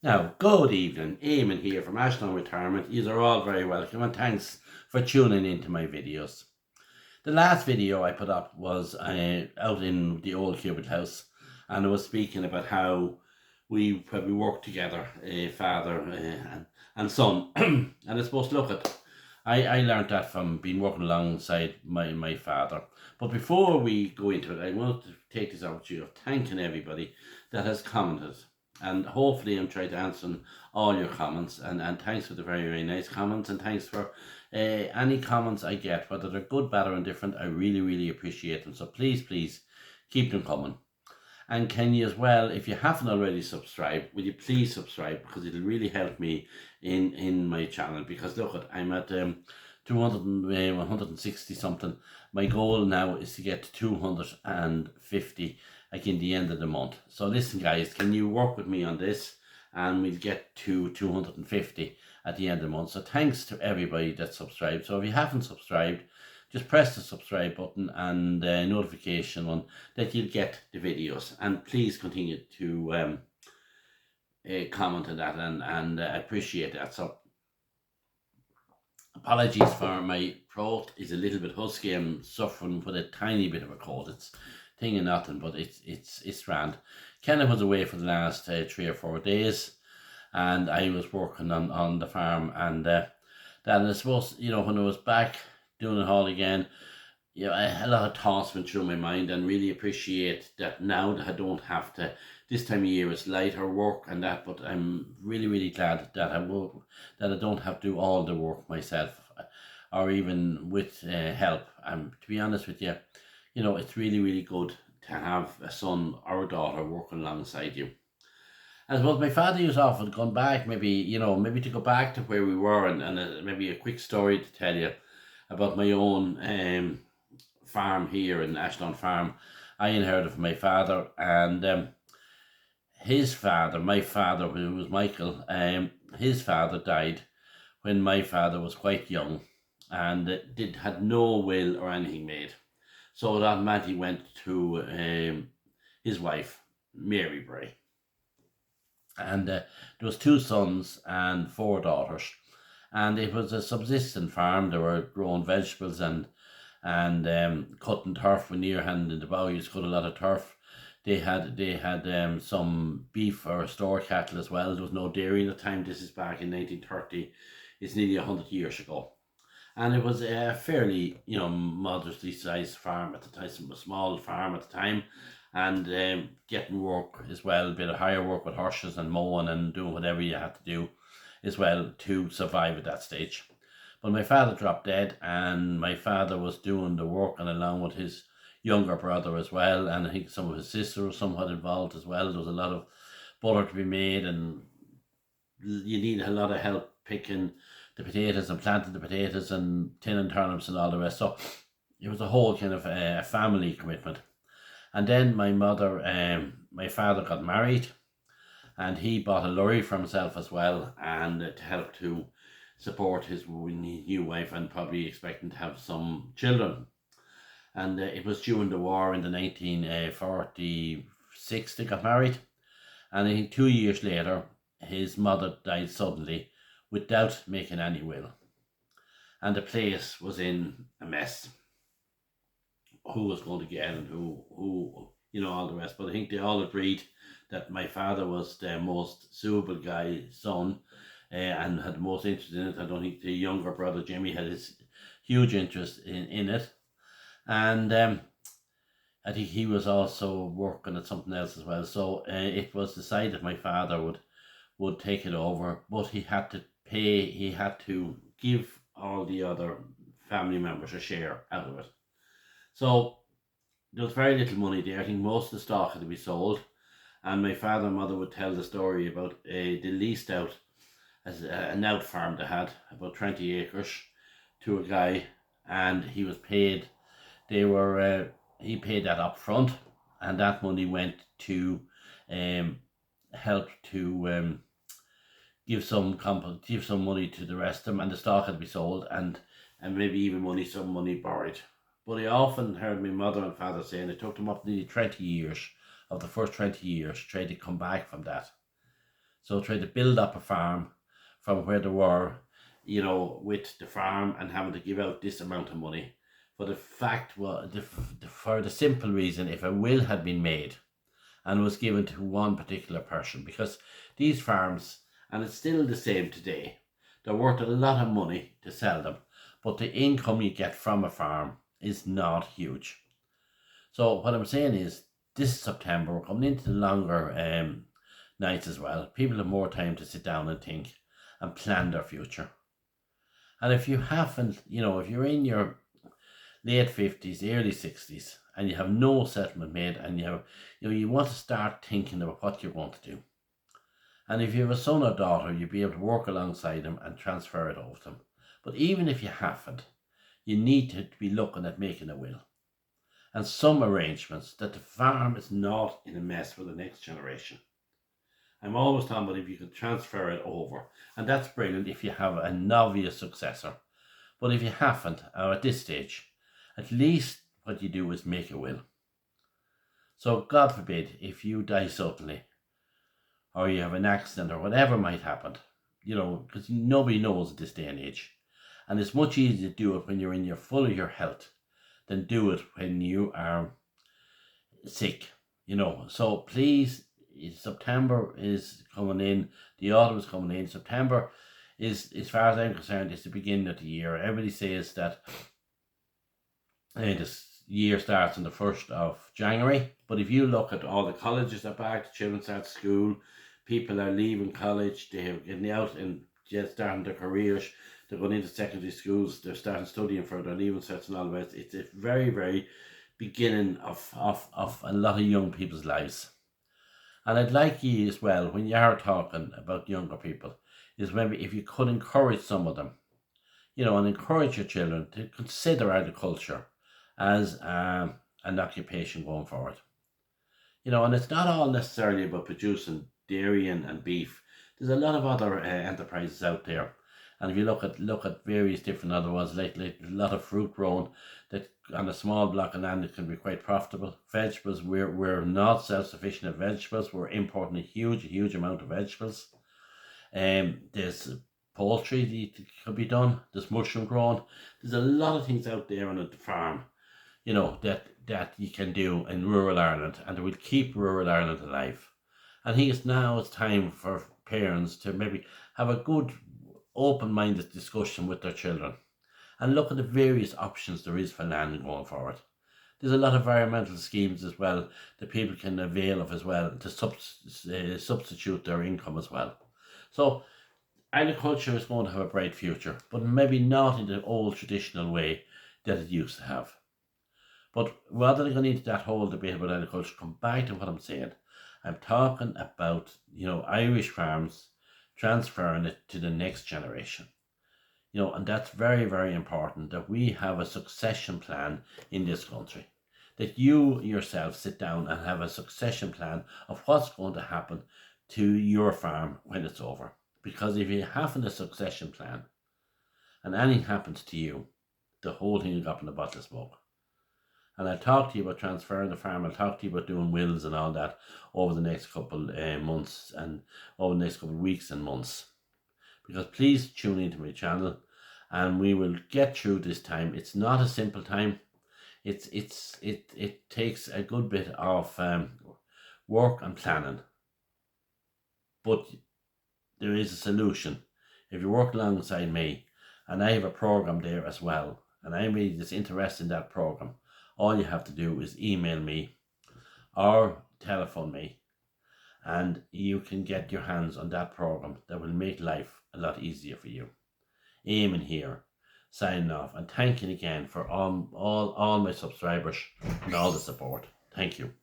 Now, good evening. Eamon here from Ashdown Retirement. You are all very welcome and thanks for tuning into my videos. The last video I put up was out in the old Cubitt house, and I was speaking about how we worked together, father and son. And I suppose, I learned that from being working alongside my father. But before we go into it, I want to take this opportunity of thanking everybody that has commented. And hopefully I'm trying to answer all your comments, and thanks for the very, very nice comments, and thanks for any comments I get, whether they're good, bad or indifferent. I really, really appreciate them. So please keep them coming. And can you as well, if you haven't already subscribed, will you please subscribe, because it'll really help me in my channel. Because I'm at 160 something. My goal now is to get to 250 like in the end of the month. So listen guys, can you work with me on this, and we'll get to 250 at the end of the month. So thanks to everybody that subscribed. So if you haven't subscribed, just press the subscribe button and notification one, that you'll get the videos. And please continue to comment on that, and I appreciate that. So apologies for my throat is a little bit husky. I'm suffering with a tiny bit of a cold. It's thing of nothing, but it's grand. Kenneth was away for the last 3 or 4 days, and I was working on the farm, and then I suppose, when I was back doing it all again, a lot of thoughts went through my mind, and really appreciate that now that I don't have to. This time of year it's lighter work and that, but I'm really glad that I don't have to do all the work myself, or even with help. And to be honest with you, it's really good to have a son or a daughter working alongside you. As well, my father used often gone back, maybe to go back to where we were, and maybe a quick story to tell you about my own farm here in Ashdown Farm. I inherited from my father, and his father, my father, who was Michael, his father died when my father was quite young, and had no will or anything made. So that automatically went to his wife, Mary Bray. And there was 2 sons and 4 daughters. And it was a subsistent farm. They were growing vegetables and cutting turf. When near hand in the bow, you cut a lot of turf. They had some beef or store cattle as well. There was no dairy at the time. This is back in 1930. It's nearly 100 years ago. And it was a fairly, moderately sized farm at the time, a small farm at the time, and getting work as well, a bit of higher work with horses and mowing and doing whatever you had to do as well to survive at that stage. But my father dropped dead, and my father was doing the work, and along with his younger brother as well, and I think some of his sisters were somewhat involved as well. There was a lot of butter to be made, and you need a lot of help picking the potatoes and planting the potatoes and tinning turnips and all the rest. So it was a whole kind of a family commitment. And then my father got married, and he bought a lorry for himself as well, and to help to support his new wife, and probably expecting to have some children. And it was during the war in the 1946 they got married, and I think 2 years later his mother died suddenly without making any will, and the place was in a mess. Who was going to get and who all the rest. But I think they all agreed that my father was the most suitable son, and had the most interest in it. I don't think the younger brother Jimmy had his huge interest in it, and I think he was also working at something else as well. So it was decided my father would take it over, but he had to give all the other family members a share out of it. So there was very little money there. I think most of the stock had to be sold, and my father and mother would tell the story about they leased out as an out farm they had, about 20 acres, to a guy, and he was paid. He paid that up front, and that money went to help to give some money to the rest of them, and the stock had to be sold, and maybe even some money borrowed. But I often heard my mother and father saying it took them up nearly 20 years, of the first 20 years, trying to come back from that. So try to build up a farm from where they were, with the farm and having to give out this amount of money. For the fact was, for the simple reason, if a will had been made and was given to one particular person, because these farms, and it's still the same today, they're worth a lot of money to sell them, but the income you get from a farm is not huge. So what I'm saying is, this September, we're coming into the longer nights as well. People have more time to sit down and think and plan their future. And if you haven't, if you're in your late 50s, early 60s, and you have no settlement made, and you want to start thinking about what you're going to do. And if you have a son or daughter, you'll be able to work alongside them and transfer it over to them. But even if you haven't, you need to be looking at making a will and some arrangements that the farm is not in a mess for the next generation. I'm always talking about if you can transfer it over, and that's brilliant if you have an obvious successor. But if you haven't, or at this stage, at least what you do is make a will. So God forbid, if you die suddenly, or you have an accident, or whatever might happen, because nobody knows at this day and age. And it's much easier to do it when you're in your full of your health than do it when you are sick, So please, September is coming in, the autumn is coming in. September is, as far as I'm concerned, is the beginning of the year. Everybody says that this year starts on the 1st of January, but if you look at all the colleges are back, the children start school, people are leaving college, they're getting out and just starting their careers, they're going into secondary schools, they're starting studying for their leaving certs and all the rest. It's a very, very beginning of a lot of young people's lives. And I'd like you as well, when you are talking about younger people, is maybe if you could encourage some of them, and encourage your children to consider agriculture as an occupation going forward. And it's not all necessarily about producing dairy and beef. There's a lot of other enterprises out there. And if you look at various different other ones, like a lot of fruit grown that on a small block of land, it can be quite profitable. Vegetables, we're not self-sufficient in vegetables. We're importing a huge amount of vegetables. There's poultry that could be done. There's mushroom growing. There's a lot of things out there on the farm, that you can do in rural Ireland, and it will keep rural Ireland alive. I think it's time for parents to maybe have a good open-minded discussion with their children and look at the various options there is for land going forward. There's a lot of environmental schemes as well that people can avail of as well to substitute their income as well. So agriculture is going to have a bright future, but maybe not in the old traditional way that it used to have. But rather than going into that whole debate about agriculture, come back to what I'm saying. I'm talking about, Irish farms transferring it to the next generation. And that's very, very important that we have a succession plan in this country. That you yourself sit down and have a succession plan of what's going to happen to your farm when it's over. Because if you haven't a succession plan and anything happens to you, the whole thing is up in a bottle of smoke. And I'll talk to you about transferring the farm. I'll talk to you about doing wills and all that over the next couple months and over the next couple of weeks and months. Because please tune into my channel and we will get through this time. It's not a simple time. It takes a good bit of work and planning. But there is a solution. If you work alongside me, and I have a program there as well, and I'm really just interested in that program, all you have to do is email me or telephone me, and you can get your hands on that program that will make life a lot easier for you. Eamon here, signing off, and thanking again for all my subscribers and all the support. Thank you.